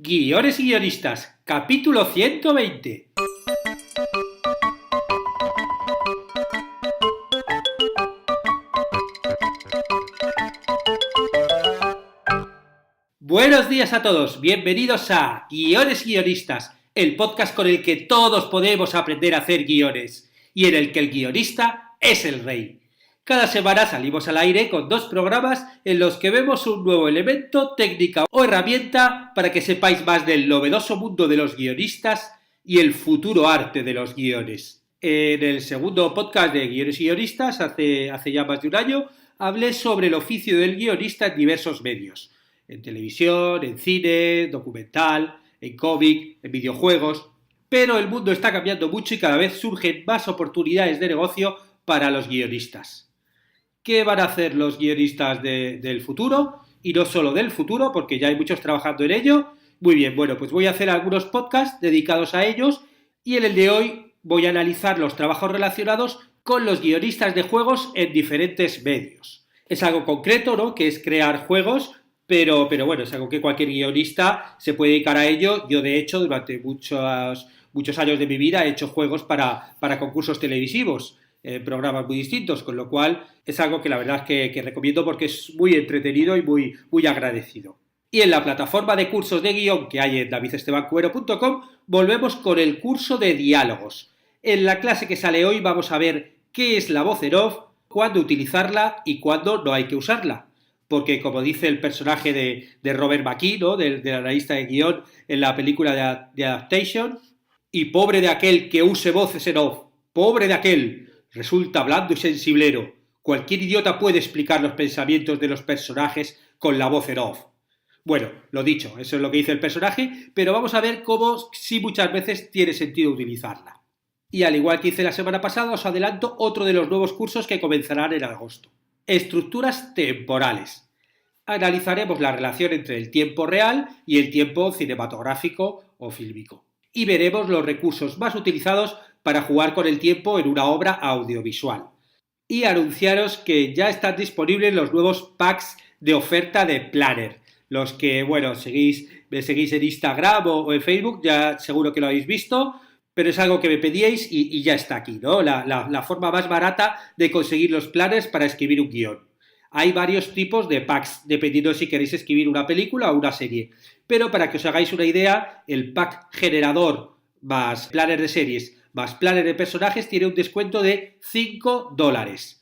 Guiones y guionistas, capítulo 120. Buenos días a todos, bienvenidos a Guiones y guionistas, el podcast con el que todos podemos aprender a hacer guiones y en el que el guionista es el rey. Cada semana salimos al aire con 2 programas en los que vemos un nuevo elemento, técnica o herramienta para que sepáis más del novedoso mundo de los guionistas y el futuro arte de los guiones. En el segundo podcast de Guiones y guionistas, hace ya más de un año, hablé sobre el oficio del guionista en diversos medios. En televisión, en cine, documental, en cómic, en videojuegos. Pero el mundo está cambiando mucho y cada vez surgen más oportunidades de negocio para los guionistas. ¿Qué van a hacer los guionistas del futuro? Y no solo del futuro, porque ya hay muchos trabajando en ello. Muy bien, bueno, pues voy a hacer algunos podcasts dedicados a ellos y en el de hoy voy a analizar los trabajos relacionados con los guionistas de juegos en diferentes medios. Es algo concreto, ¿no?, que es crear juegos, pero bueno, es algo que cualquier guionista se puede dedicar a ello. Yo, de hecho, durante muchos años de mi vida he hecho juegos para concursos televisivos. Programas muy distintos, con lo cual es algo que la verdad es que recomiendo porque es muy entretenido y muy agradecido. Y en la plataforma de cursos de guión que hay en davidestebancuero.com volvemos con el curso de diálogos. En la clase que sale hoy vamos a ver qué es la voz en off, cuándo utilizarla y cuándo no hay que usarla. Porque, como dice el personaje de Robert McKee, ¿no?, del analista de guión en la película de Adaptation, y pobre de aquel que use voces en off, pobre de aquel. Resulta blando y sensiblero. Cualquier idiota puede explicar los pensamientos de los personajes con la voz en off. Bueno, lo dicho, eso es lo que dice el personaje, pero vamos a ver cómo sí muchas veces tiene sentido utilizarla. Y al igual que hice la semana pasada, os adelanto otro de los nuevos cursos que comenzarán en agosto. Estructuras temporales. Analizaremos la relación entre el tiempo real y el tiempo cinematográfico o fílmico. Y veremos los recursos más utilizados para jugar con el tiempo en una obra audiovisual. Y anunciaros que ya están disponibles los nuevos packs de oferta de Planner. Los que, bueno, me seguís en Instagram o en Facebook, ya seguro que lo habéis visto, pero es algo que me pedíais y ya está aquí, ¿no? La forma más barata de conseguir los planners para escribir un guión. Hay varios tipos de packs, dependiendo si queréis escribir una película o una serie. Pero para que os hagáis una idea, el pack generador más planner de series más planner de personajes tiene un descuento de $5.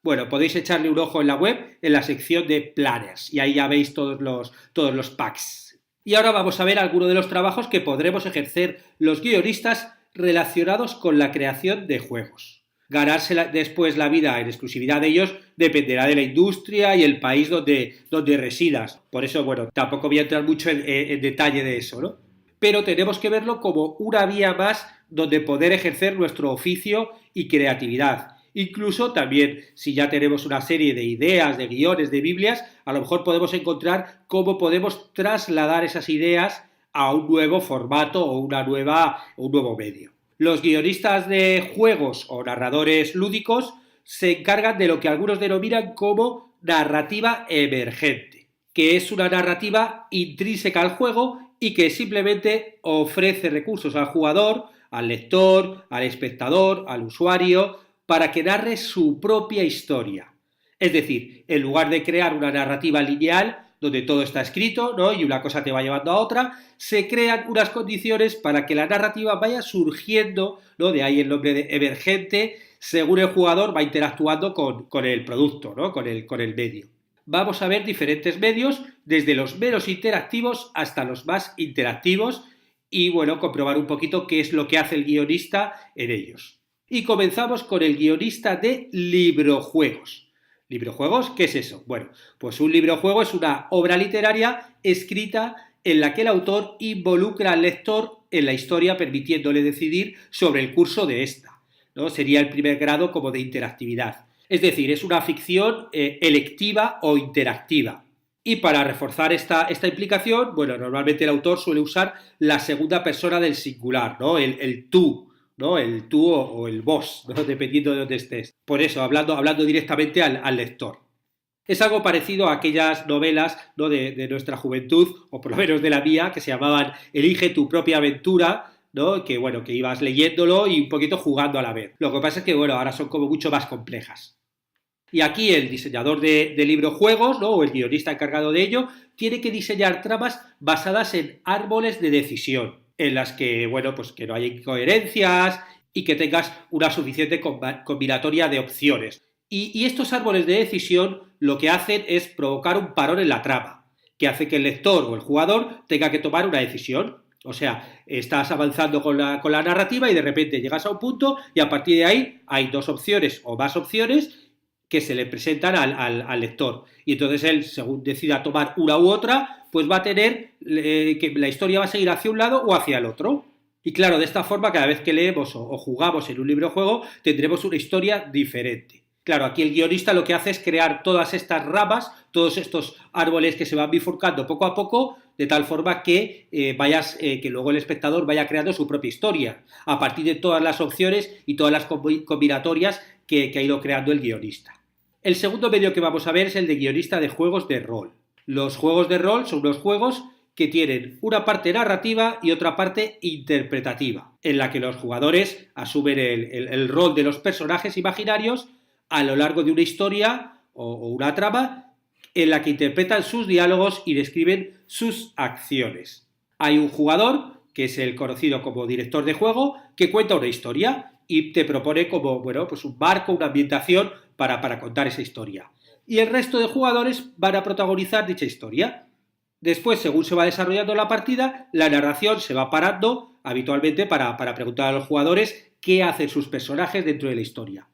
Bueno, podéis echarle un ojo en la web, en la sección de planners, y ahí ya veis todos los packs. Y ahora vamos a ver algunos de los trabajos que podremos ejercer los guionistas relacionados con la creación de juegos. Ganarse después la vida en exclusividad de ellos dependerá de la industria y el país donde residas. Por eso, bueno, tampoco voy a entrar mucho en detalle de eso, ¿no? Pero tenemos que verlo como una vía más donde poder ejercer nuestro oficio y creatividad. Incluso también, si ya tenemos una serie de ideas, de guiones, de biblias, a lo mejor podemos encontrar cómo podemos trasladar esas ideas a un nuevo formato o un nuevo medio. Los guionistas de juegos o narradores lúdicos se encargan de lo que algunos denominan como narrativa emergente, que es una narrativa intrínseca al juego y que simplemente ofrece recursos al jugador, al lector, al espectador, al usuario, para que narre su propia historia. Es decir, en lugar de crear una narrativa lineal donde todo está escrito, ¿no?, y una cosa te va llevando a otra, se crean unas condiciones para que la narrativa vaya surgiendo, ¿no?, de ahí el nombre de emergente, según el jugador va interactuando con el producto, ¿no?, con el medio. Vamos a ver diferentes medios, desde los menos interactivos hasta los más interactivos, y bueno, comprobar un poquito qué es lo que hace el guionista en ellos. Y comenzamos con el guionista de librojuegos. ¿Librojuegos? ¿Qué es eso? Bueno, pues un librojuego es una obra literaria escrita en la que el autor involucra al lector en la historia, permitiéndole decidir sobre el curso de esta, ¿no? Sería el primer grado como de interactividad. Es decir, es una ficción electiva o interactiva. Y para reforzar esta implicación, bueno, normalmente el autor suele usar la segunda persona del singular, ¿no? El tú, ¿no? El tú o el vos, ¿no?, dependiendo de dónde estés. Por eso, hablando directamente al lector. Es algo parecido a aquellas novelas, ¿no?, de nuestra juventud, o por lo menos de la mía, que se llamaban Elige tu propia aventura, ¿no? Que bueno, que ibas leyéndolo y un poquito jugando a la vez. Lo que pasa es que bueno, ahora son como mucho más complejas. Y aquí el diseñador de librojuegos, ¿no?, o el guionista encargado de ello, tiene que diseñar tramas basadas en árboles de decisión, en las que, bueno, pues que no haya incoherencias y que tengas una suficiente combinatoria de opciones. Y estos árboles de decisión lo que hacen es provocar un parón en la trama, que hace que el lector o el jugador tenga que tomar una decisión. O sea, estás avanzando con la narrativa y de repente llegas a un punto y a partir de ahí hay dos opciones o más opciones que se le presentan al lector. Y entonces él, según decida tomar una u otra, pues va a tener que la historia va a seguir hacia un lado o hacia el otro. Y claro, de esta forma, cada vez que leemos o jugamos en un libro-juego, tendremos una historia diferente. Claro, aquí el guionista lo que hace es crear todas estas ramas, todos estos árboles que se van bifurcando poco a poco, de tal forma que que luego el espectador vaya creando su propia historia, a partir de todas las opciones y todas las combinatorias que ha ido creando el guionista. El segundo medio que vamos a ver es el de guionista de juegos de rol. Los juegos de rol son unos juegos que tienen una parte narrativa y otra parte interpretativa, en la que los jugadores asumen el rol de los personajes imaginarios a lo largo de una historia o una trama en la que interpretan sus diálogos y describen sus acciones. Hay un jugador, que es el conocido como director de juego, que cuenta una historia y te propone como, bueno, pues un marco, una ambientación para contar esa historia. Y el resto de jugadores van a protagonizar dicha historia. Después, según se va desarrollando la partida, la narración se va parando habitualmente para preguntar a los jugadores qué hacen sus personajes dentro de la historia.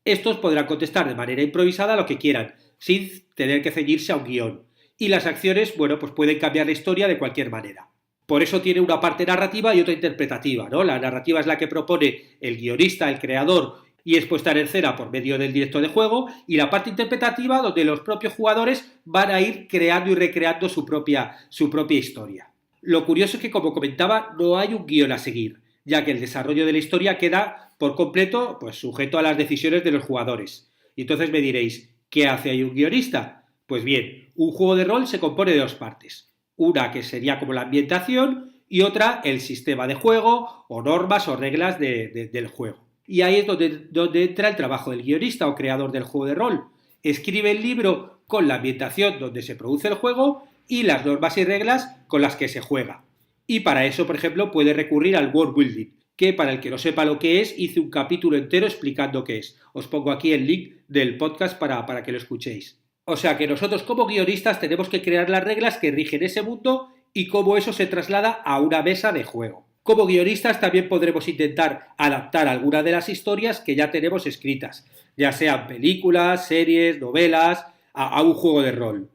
Estos podrán contestar de manera improvisada lo que quieran, sin tener que ceñirse a un guión. Y las acciones, bueno, pues pueden cambiar la historia de cualquier manera. Por eso tiene una parte narrativa y otra interpretativa, ¿no? La narrativa es la que propone el guionista, el creador, y es puesta en escena por medio del director de juego, y la parte interpretativa donde los propios jugadores van a ir creando y recreando su propia historia. Lo curioso es que, como comentaba, no hay un guión a seguir, ya que el desarrollo de la historia queda por completo pues, sujeto a las decisiones de los jugadores. Y entonces me diréis, ¿qué hace ahí un guionista? Pues bien, un juego de rol se compone de dos partes. Una que sería como la ambientación y otra el sistema de juego o normas o reglas del juego. Y ahí es donde entra el trabajo del guionista o creador del juego de rol. Escribe el libro con la ambientación donde se produce el juego y las normas y reglas con las que se juega. Y para eso, por ejemplo, puede recurrir al world building, que para el que no sepa lo que es, hice un capítulo entero explicando qué es. Os pongo aquí el link del podcast para que lo escuchéis. O sea que nosotros como guionistas tenemos que crear las reglas que rigen ese mundo y cómo eso se traslada a una mesa de juego. Como guionistas también podremos intentar adaptar algunas de las historias que ya tenemos escritas, ya sean películas, series, novelas, a un juego de rol.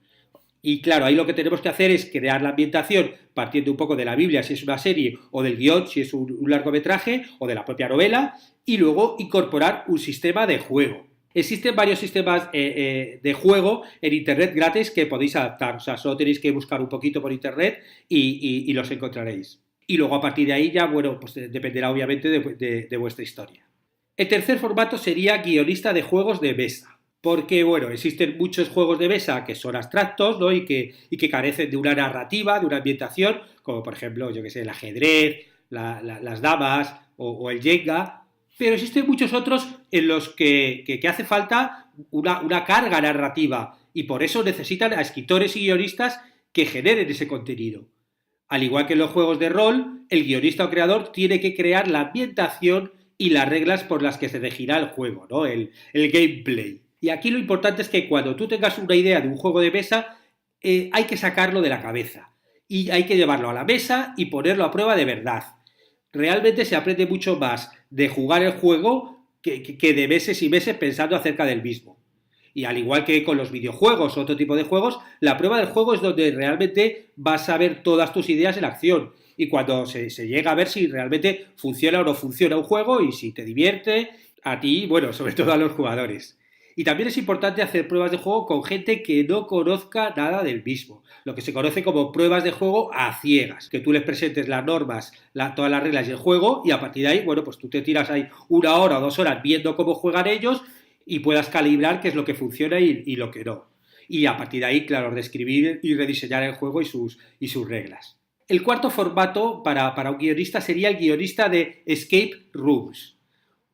Y claro, ahí lo que tenemos que hacer es crear la ambientación partiendo un poco de la Biblia si es una serie, o del guión si es un largometraje, o de la propia novela, y luego incorporar un sistema de juego. Existen varios sistemas de juego en internet gratis que podéis adaptar, o sea, solo tenéis que buscar un poquito por internet y los encontraréis. Y luego a partir de ahí ya, bueno, pues dependerá obviamente de vuestra historia. El tercer formato sería guionista de juegos de mesa. Porque, bueno, existen muchos juegos de mesa que son abstractos, ¿no? y que carecen de una narrativa, de una ambientación, como por ejemplo, yo que sé, el ajedrez, las damas o el Jenga. Pero existen muchos otros en los que hace falta una carga narrativa y por eso necesitan a escritores y guionistas que generen ese contenido. Al igual que en los juegos de rol, el guionista o creador tiene que crear la ambientación y las reglas por las que se regirá el juego, ¿no? El gameplay. Y aquí lo importante es que cuando tú tengas una idea de un juego de mesa, hay que sacarlo de la cabeza y hay que llevarlo a la mesa y ponerlo a prueba de verdad. Realmente se aprende mucho más de jugar el juego que de meses y meses pensando acerca del mismo. Y al igual que con los videojuegos o otro tipo de juegos, la prueba del juego es donde realmente vas a ver todas tus ideas en acción. Y cuando se llega a ver si realmente funciona o no funciona un juego y si te divierte a ti, bueno, sobre todo a los jugadores. Y también es importante hacer pruebas de juego con gente que no conozca nada del mismo, lo que se conoce como pruebas de juego a ciegas, que tú les presentes las normas, todas las reglas del juego y a partir de ahí, bueno, pues tú te tiras ahí 1 hora o 2 horas viendo cómo juegan ellos y puedas calibrar qué es lo que funciona y lo que no. y a partir de ahí, claro, reescribir y rediseñar el juego y sus reglas. El cuarto formato para un guionista sería el guionista de escape rooms.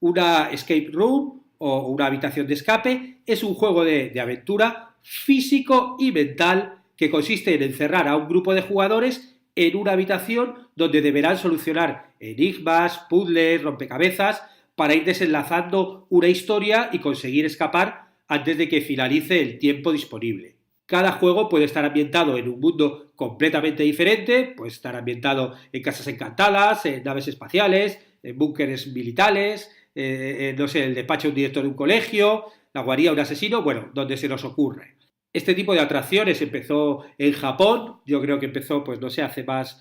Una escape room o una habitación de escape es un juego de aventura físico y mental que consiste en encerrar a un grupo de jugadores en una habitación donde deberán solucionar enigmas, puzzles, rompecabezas para ir desenlazando una historia y conseguir escapar antes de que finalice el tiempo disponible. Cada juego puede estar ambientado en un mundo completamente diferente, puede estar ambientado en casas encantadas, en naves espaciales, en búnkeres militares, no sé, el despacho de un director de un colegio, la guarida de un asesino, bueno, donde se nos ocurre. Este tipo de atracciones empezó en Japón, yo creo que empezó, pues no sé, hace más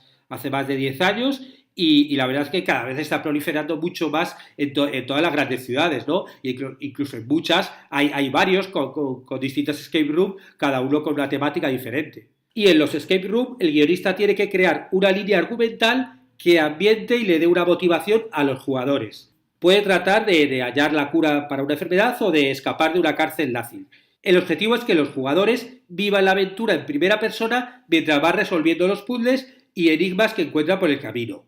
de 10 años y la verdad es que cada vez está proliferando mucho más en todas las grandes ciudades, ¿no? Incluso en muchas hay varios con distintos escape rooms, cada uno con una temática diferente. Y en los escape rooms el guionista tiene que crear una línea argumental que ambiente y le dé una motivación a los jugadores. Puede tratar de hallar la cura para una enfermedad o de escapar de una cárcel nazi. El objetivo es que los jugadores vivan la aventura en primera persona mientras van resolviendo los puzzles y enigmas que encuentran por el camino.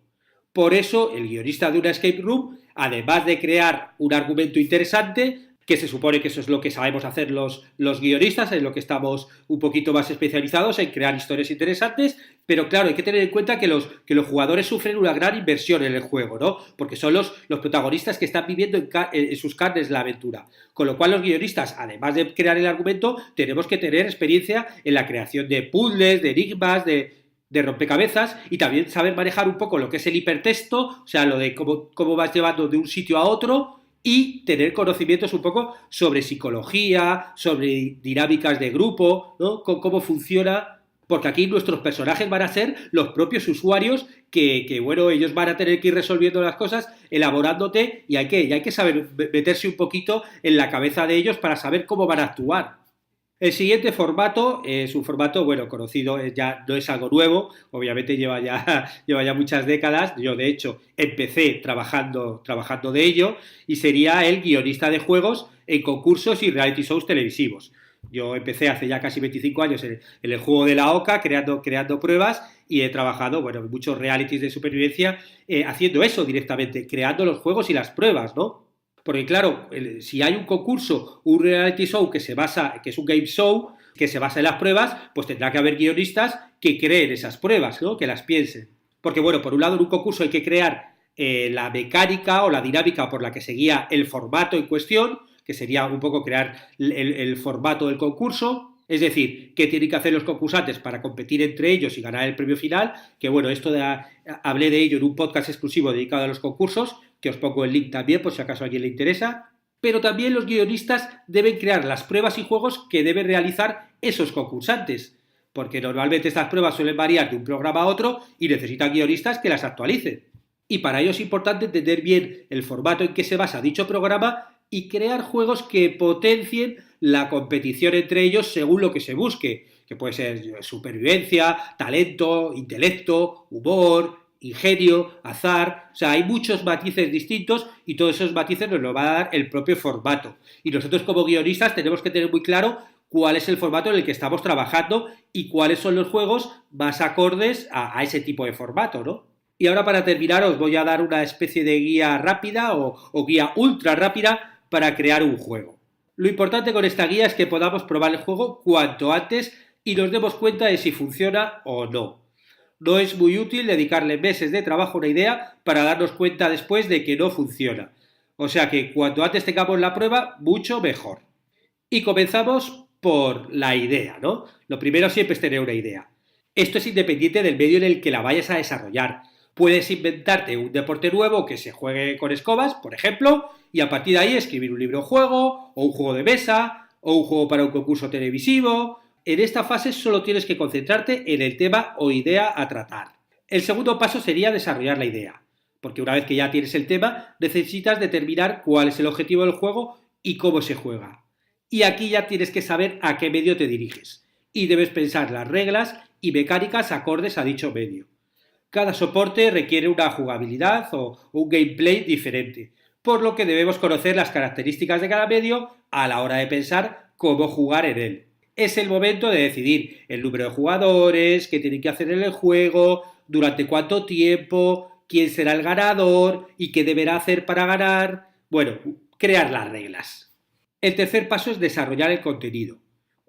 Por eso, el guionista de una escape room, además de crear un argumento interesante, que se supone que eso es lo que sabemos hacer los guionistas, en lo que estamos un poquito más especializados en crear historias interesantes, pero claro, hay que tener en cuenta que los jugadores sufren una gran inversión en el juego, ¿no? Porque son los protagonistas que están viviendo en sus carnes la aventura. Con lo cual los guionistas, además de crear el argumento, tenemos que tener experiencia en la creación de puzzles, de enigmas, de rompecabezas y también saber manejar un poco lo que es el hipertexto, o sea, lo de cómo vas llevando de un sitio a otro y tener conocimientos un poco sobre psicología, sobre dinámicas de grupo, ¿no? Cómo funciona, porque aquí nuestros personajes van a ser los propios usuarios que bueno, ellos van a tener que ir resolviendo las cosas, elaborándote y hay que saber meterse un poquito en la cabeza de ellos para saber cómo van a actuar. El siguiente formato es un formato, bueno, conocido, ya no es algo nuevo, obviamente lleva ya muchas décadas, yo de hecho empecé trabajando de ello, y sería el guionista de juegos en concursos y reality shows televisivos. Yo empecé hace ya casi 25 años en el juego de la OCA, creando pruebas, y he trabajado, bueno, en muchos realities de supervivencia, haciendo eso directamente, creando los juegos y las pruebas, ¿no? Porque claro, si hay un concurso, un reality show que es un game show, que se basa en las pruebas, pues tendrá que haber guionistas que creen esas pruebas, ¿no? Que las piensen. Porque bueno, por un lado en un concurso hay que crear la mecánica o la dinámica por la que se guía el formato en cuestión, que sería un poco crear el formato del concurso. Es decir, qué tienen que hacer los concursantes para competir entre ellos y ganar el premio final, que bueno, hablé de ello en un podcast exclusivo dedicado a los concursos, que os pongo el link también por si acaso a alguien le interesa, pero también los guionistas deben crear las pruebas y juegos que deben realizar esos concursantes, porque normalmente estas pruebas suelen variar de un programa a otro y necesitan guionistas que las actualicen. Y para ello es importante entender bien el formato en que se basa dicho programa y crear juegos que potencien la competición entre ellos según lo que se busque, que puede ser supervivencia, talento, intelecto, humor, ingenio, azar, o sea, hay muchos matices distintos y todos esos matices nos lo va a dar el propio formato. Y nosotros como guionistas tenemos que tener muy claro cuál es el formato en el que estamos trabajando y cuáles son los juegos más acordes a ese tipo de formato, ¿no? Y ahora para terminar os voy a dar una especie de guía rápida o guía ultra rápida para crear un juego. Lo importante con esta guía es que podamos probar el juego cuanto antes y nos demos cuenta de si funciona o no. No es muy útil dedicarle meses de trabajo a una idea para darnos cuenta después de que no funciona. O sea que cuanto antes tengamos la prueba, mucho mejor. Y comenzamos por la idea, ¿no? Lo primero siempre es tener una idea. Esto es independiente del medio en el que la vayas a desarrollar. Puedes inventarte un deporte nuevo que se juegue con escobas, por ejemplo, y a partir de ahí escribir un libro juego, o un juego de mesa, o un juego para un concurso televisivo. En esta fase solo tienes que concentrarte en el tema o idea a tratar. El segundo paso sería desarrollar la idea, porque una vez que ya tienes el tema, necesitas determinar cuál es el objetivo del juego y cómo se juega. Y aquí ya tienes que saber a qué medio te diriges, y debes pensar las reglas y mecánicas acordes a dicho medio. Cada soporte requiere una jugabilidad o un gameplay diferente, por lo que debemos conocer las características de cada medio a la hora de pensar cómo jugar en él. Es el momento de decidir el número de jugadores, qué tienen que hacer en el juego, durante cuánto tiempo, quién será el ganador y qué deberá hacer para ganar. Bueno, crear las reglas. El tercer paso es desarrollar el contenido.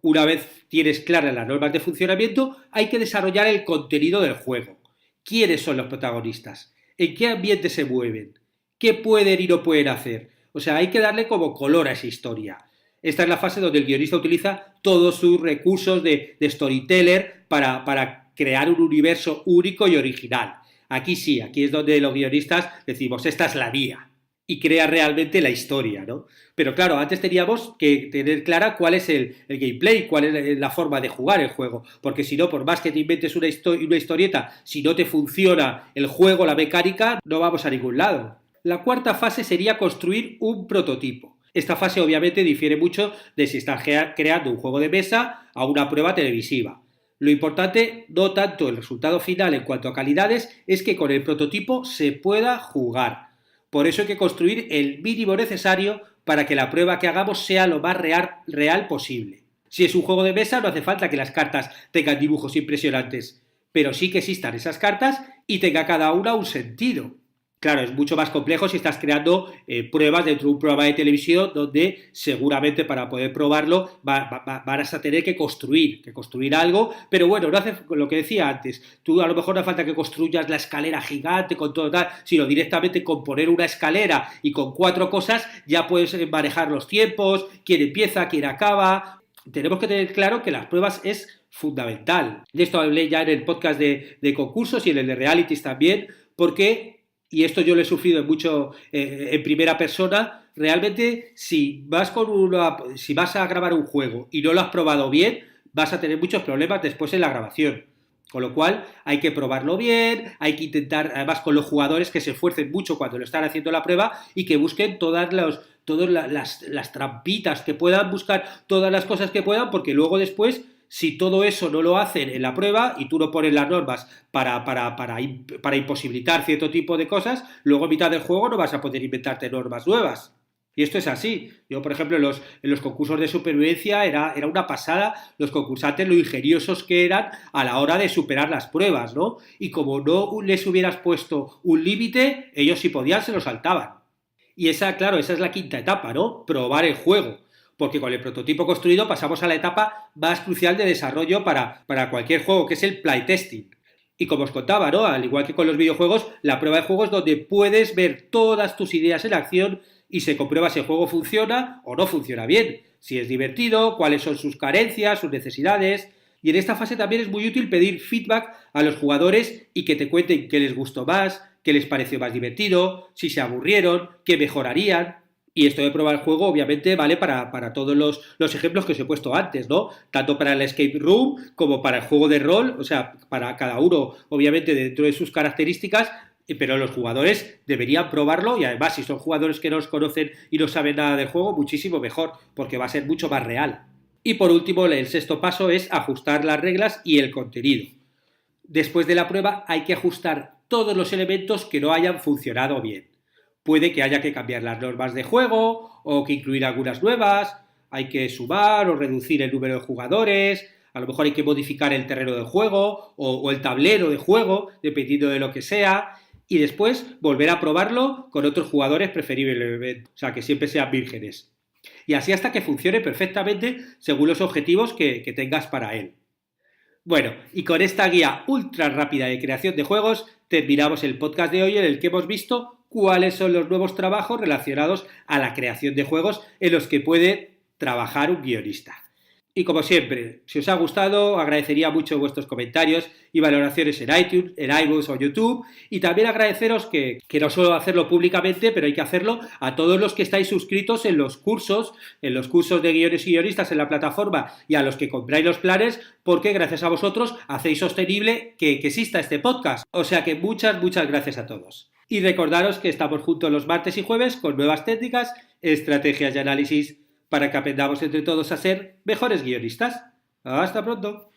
Una vez tienes claras las normas de funcionamiento, hay que desarrollar el contenido del juego. ¿Quiénes son los protagonistas? ¿En qué ambiente se mueven? ¿Qué pueden y no pueden hacer? O sea, hay que darle como color a esa historia. Esta es la fase donde el guionista utiliza todos sus recursos de storyteller para crear un universo único y original. Aquí sí, aquí es donde los guionistas decimos, esta es la mía. Y crea realmente la historia, ¿no? Pero claro, antes teníamos que tener clara cuál es el gameplay, cuál es la forma de jugar el juego. Porque si no, por más que te inventes una historieta, si no te funciona el juego, la mecánica, no vamos a ningún lado. La cuarta fase sería construir un prototipo. Esta fase obviamente difiere mucho de si estás creando un juego de mesa a una prueba televisiva. Lo importante, no tanto el resultado final en cuanto a calidades, es que con el prototipo se pueda jugar. Por eso hay que construir el mínimo necesario para que la prueba que hagamos sea lo más real posible. Si es un juego de mesa, no hace falta que las cartas tengan dibujos impresionantes, pero sí que existan esas cartas y tenga cada una un sentido. Claro, es mucho más complejo si estás creando pruebas dentro de un programa de televisión donde seguramente para poder probarlo vas a tener que construir algo, pero bueno, no hace lo que decía antes, tú a lo mejor no hace falta que construyas la escalera gigante con todo tal, sino directamente con poner una escalera y con 4 cosas ya puedes manejar los tiempos, quién empieza, quién acaba. Tenemos que tener claro que las pruebas es fundamental. De esto hablé ya en el podcast de concursos y en el de realities también, porque y esto yo lo he sufrido mucho en primera persona, realmente si vas a grabar un juego y no lo has probado bien, vas a tener muchos problemas después en la grabación. Con lo cual hay que probarlo bien, hay que intentar, además con los jugadores que se esfuercen mucho cuando lo están haciendo la prueba y que busquen todas las trampitas que puedan, buscar todas las cosas que puedan, porque luego después si todo eso no lo hacen en la prueba y tú no pones las normas para imposibilitar cierto tipo de cosas, luego a mitad del juego no vas a poder inventarte normas nuevas. Y esto es así. Yo, por ejemplo, en los concursos de supervivencia era una pasada los concursantes, lo ingeniosos que eran a la hora de superar las pruebas, ¿no? Y como no les hubieras puesto un límite, ellos si podían se lo saltaban. Y claro, esa es la quinta etapa, ¿no? Probar el juego. Porque con el prototipo construido pasamos a la etapa más crucial de desarrollo para cualquier juego, que es el playtesting. Y como os contaba, ¿no? Al igual que con los videojuegos, la prueba de juego es donde puedes ver todas tus ideas en acción y se comprueba si el juego funciona o no funciona bien, si es divertido, cuáles son sus carencias, sus necesidades. Y en esta fase también es muy útil pedir feedback a los jugadores y que te cuenten qué les gustó más, qué les pareció más divertido, si se aburrieron, qué mejorarían. Y esto de probar el juego, obviamente, vale para todos los ejemplos que os he puesto antes, ¿no? Tanto para el escape room como para el juego de rol, o sea, para cada uno, obviamente, dentro de sus características, pero los jugadores deberían probarlo y además, si son jugadores que no os conocen y no saben nada del juego, muchísimo mejor, porque va a ser mucho más real. Y por último, el sexto paso es ajustar las reglas y el contenido. Después de la prueba hay que ajustar todos los elementos que no hayan funcionado bien. Puede que haya que cambiar las normas de juego o que incluir algunas nuevas, hay que sumar o reducir el número de jugadores, a lo mejor hay que modificar el terreno de juego o el tablero de juego, dependiendo de lo que sea, y después volver a probarlo con otros jugadores preferiblemente, o sea, que siempre sean vírgenes. Y así hasta que funcione perfectamente según los objetivos que tengas para él. Bueno, y con esta guía ultra rápida de creación de juegos terminamos el podcast de hoy en el que hemos visto cuáles son los nuevos trabajos relacionados a la creación de juegos en los que puede trabajar un guionista. Y como siempre, si os ha gustado, agradecería mucho vuestros comentarios y valoraciones en iTunes, en iVoox o YouTube. Y también agradeceros que no suelo hacerlo públicamente, pero hay que hacerlo a todos los que estáis suscritos en los cursos de guiones y guionistas en la plataforma y a los que compráis los planes, porque gracias a vosotros hacéis sostenible que exista este podcast. O sea que muchas gracias a todos. Y recordaros que estamos juntos los martes y jueves con nuevas técnicas, estrategias y análisis para que aprendamos entre todos a ser mejores guionistas. ¡Hasta pronto!